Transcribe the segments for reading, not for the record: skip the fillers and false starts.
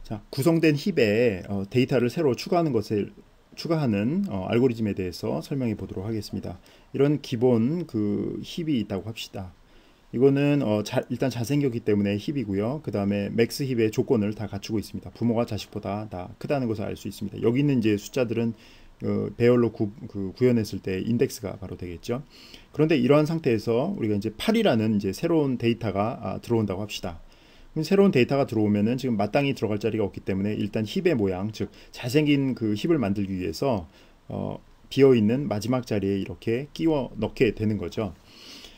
자, 구성된 힙에 데이터를 새로 추가하는 알고리즘에 대해서 설명해 보도록 하겠습니다. 이런 기본 그 힙이 있다고 합시다. 이거는 일단 잘생겼기 때문에 힙이고요. 그 다음에 맥스 힙의 조건을 다 갖추고 있습니다. 부모가 자식보다 다 크다는 것을 알 수 있습니다. 여기 있는 이제 숫자들은 배열로 구현했을 때 인덱스가 바로 되겠죠. 그런데 이러한 상태에서 우리가 이제 8이라는 이제 새로운 데이터가 들어온다고 합시다. 그럼 새로운 데이터가 들어오면은 지금 마땅히 들어갈 자리가 없기 때문에 일단 힙의 모양, 즉 잘생긴 그 힙을 만들기 위해서 비어 있는 마지막 자리에 이렇게 끼워 넣게 되는 거죠.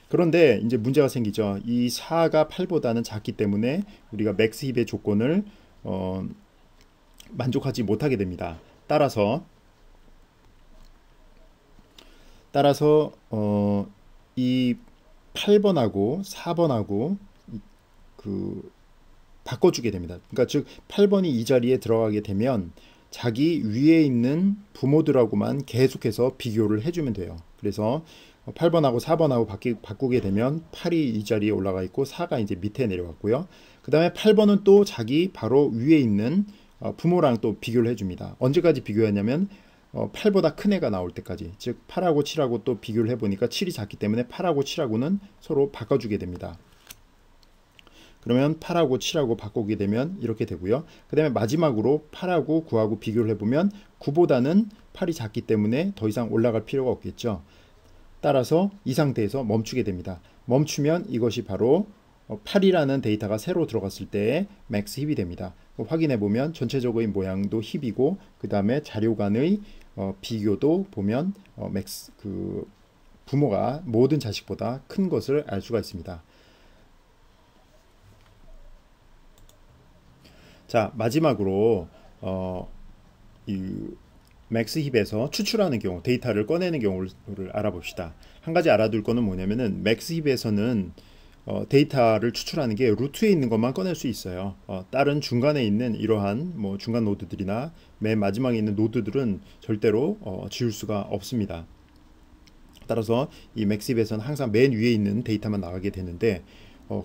그런데 이제 문제가 생기죠. 이 4가 8보다는 작기 때문에 우리가 맥스 힙의 조건을 만족하지 못하게 됩니다. 따라서 이 8번하고 4번하고 바꿔주게 됩니다. 그러니까 즉 8번이 이 자리에 들어가게 되면 자기 위에 있는 부모들하고만 계속해서 비교를 해주면 돼요. 그래서 8번하고 4번하고 바꾸게 되면 8이 이 자리에 올라가 있고 4가 이제 밑에 내려갔고요. 그 다음에 8번은 또 자기 바로 위에 있는 부모랑 또 비교를 해줍니다. 언제까지 비교하냐면 8보다 큰 애가 나올 때까지, 즉 8하고 7하고 또 비교를 해보니까 7이 작기 때문에 8하고 7하고는 서로 바꿔주게 됩니다. 그러면 8하고 7하고 바꾸게 되면 이렇게 되고요. 그 다음에 마지막으로 8하고 9하고 비교를 해보면 9보다는 8이 작기 때문에 더 이상 올라갈 필요가 없겠죠. 따라서 이 상태에서 멈추게 됩니다. 멈추면 이것이 바로 8이라는 데이터가 새로 들어갔을 때의 맥스 힙이 됩니다. 확인해 보면 전체적인 모양도 힙이고 그 다음에 자료 간의 비교도 보면 부모가 모든 자식보다 큰 것을 알 수가 있습니다. 자, 마지막으로 이 맥스 힙에서 추출하는 경우, 데이터를 꺼내는 경우를 알아봅시다. 한 가지 알아둘 거는 뭐냐면은 맥스 힙에서는 데이터를 추출하는 게 루트에 있는 것만 꺼낼 수 있어요. 다른 중간에 있는 이러한 중간 노드들이나 맨 마지막에 있는 노드들은 절대로 지울 수가 없습니다. 따라서 이 맥스 힙에서는 항상 맨 위에 있는 데이터만 나가게 되는데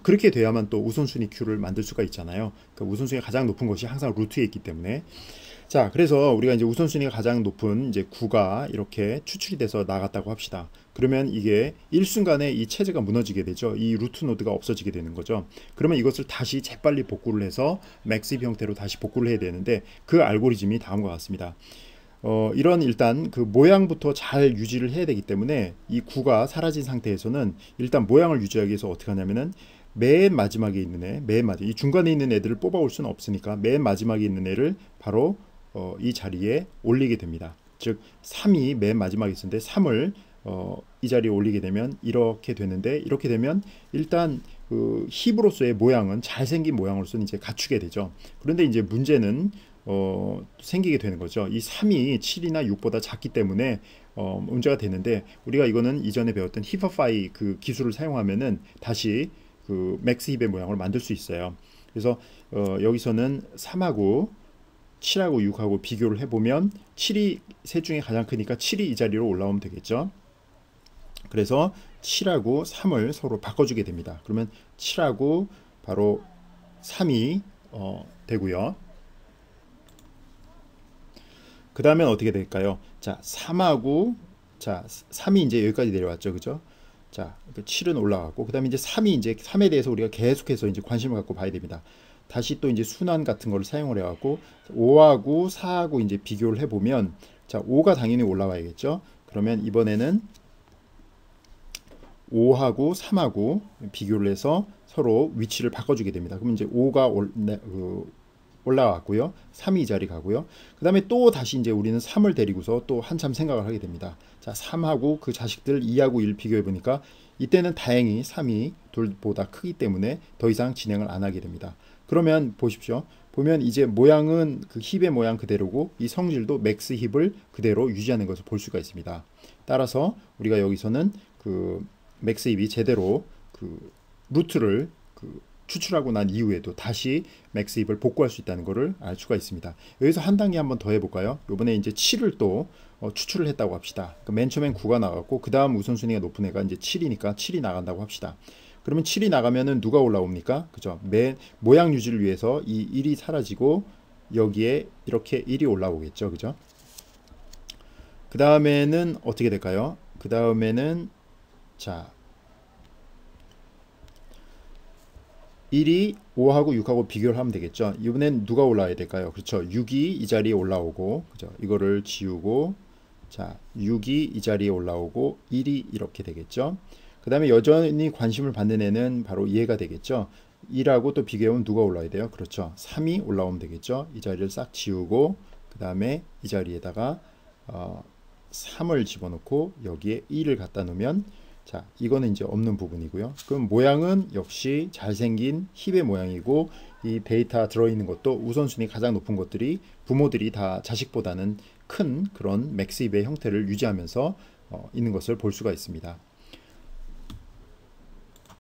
그렇게 돼야만 또 우선순위 큐를 만들 수가 있잖아요. 그러니까 우선순위가 가장 높은 것이 항상 루트에 있기 때문에. 자, 그래서 우리가 이제 우선순위가 가장 높은 이제 9가 이렇게 추출이 돼서 나갔다고 합시다. 그러면 이게 일순간에 이 체제가 무너지게 되죠. 이 루트 노드가 없어지게 되는 거죠. 그러면 이것을 다시 재빨리 복구를 해서 맥스 형태로 다시 복구를 해야 되는데 그 알고리즘이 다음과 같습니다. 이런 일단 그 모양부터 잘 유지를 해야 되기 때문에 이 9가 사라진 상태에서는 일단 모양을 유지하기 위해서 어떻게 하냐면은 맨 마지막에 있는 애, 이 중간에 있는 애들을 뽑아올 수는 없으니까 맨 마지막에 있는 애를 바로 이 자리에 올리게 됩니다. 즉 3이 맨 마지막에 있었는데 3을 이 자리에 올리게 되면 이렇게 되는데, 이렇게 되면 일단 그 힙으로서의 모양은 잘생긴 모양으로서는 이제 갖추게 되죠. 그런데 이제 문제는 생기게 되는 거죠. 이 3이 7이나 6보다 작기 때문에 문제가 되는데, 우리가 이거는 이전에 배웠던 힙어파이 그 기술을 사용하면은 다시 그 맥스 힙의 모양을 만들 수 있어요. 그래서 여기서는 3하고 7하고 6하고 비교를 해보면 7이 셋 중에 가장 크니까 7이 이 자리로 올라오면 되겠죠. 그래서 7하고 3을 서로 바꿔주게 됩니다. 그러면 7하고 바로 3이 되고요. 그 다음엔 어떻게 될까요? 자, 3이 이제 여기까지 내려왔죠. 그죠? 자, 7은 올라갔고, 그 다음에 이제 3에 대해서 우리가 계속해서 이제 관심을 갖고 봐야 됩니다. 다시 또 이제 순환 같은 거를 사용을 해갖고 5하고 4하고 이제 비교를 해보면, 자, 5가 당연히 올라와야겠죠. 그러면 이번에는 5하고 3하고 비교를 해서 서로 위치를 바꿔주게 됩니다. 그러면 이제 5가 올라왔고요. 3이 이 자리 가고요. 그 다음에 또 다시 이제 우리는 3을 데리고서 또 한참 생각을 하게 됩니다. 자, 3하고 그 자식들 2하고 1 비교해 보니까 이때는 다행히 3이 둘보다 크기 때문에 더 이상 진행을 안 하게 됩니다. 그러면 보십시오. 보면 이제 모양은 그 힙의 모양 그대로고 이 성질도 맥스 힙을 그대로 유지하는 것을 볼 수가 있습니다. 따라서 우리가 여기서는 그 맥스 힙이 제대로 그 루트를 추출하고 난 이후에도 다시 맥스 힙을 복구할 수 있다는 것을 알 수가 있습니다. 여기서 한 단계 한번 더 해볼까요? 이번에 이제 7을 또 추출을 했다고 합시다. 맨 처음엔 9가 나갔고 그 다음 우선순위가 높은 애가 이제 7이니까 7이 나간다고 합시다. 그러면 7이 나가면은 누가 올라옵니까? 그죠? 모양 유지를 위해서 이 1이 사라지고 여기에 이렇게 1이 올라오겠죠. 그죠? 그 다음에는 어떻게 될까요? 그 다음에는 자 1이 5하고 6하고 비교를 하면 되겠죠. 이번엔 누가 올라와야 될까요? 그렇죠. 6이 이 자리에 올라오고, 그죠. 이거를 지우고, 자 6이 이 자리에 올라오고 1이 이렇게 되겠죠. 그 다음에 여전히 관심을 받는 애는 바로 얘가 되겠죠. 1하고 또 비교하면 누가 올라와야 돼요? 그렇죠. 3이 올라오면 되겠죠. 이 자리를 싹 지우고 그 다음에 이 자리에다가 3을 집어넣고 여기에 1을 갖다 놓으면, 자 이거는 이제 없는 부분이고요. 그럼 모양은 역시 잘생긴 힙의 모양이고, 이 데이터 들어있는 것도 우선순위 가장 높은 것들이 부모들이 다 자식보다는 큰 그런 맥스 힙의 형태를 유지하면서 있는 것을 볼 수가 있습니다.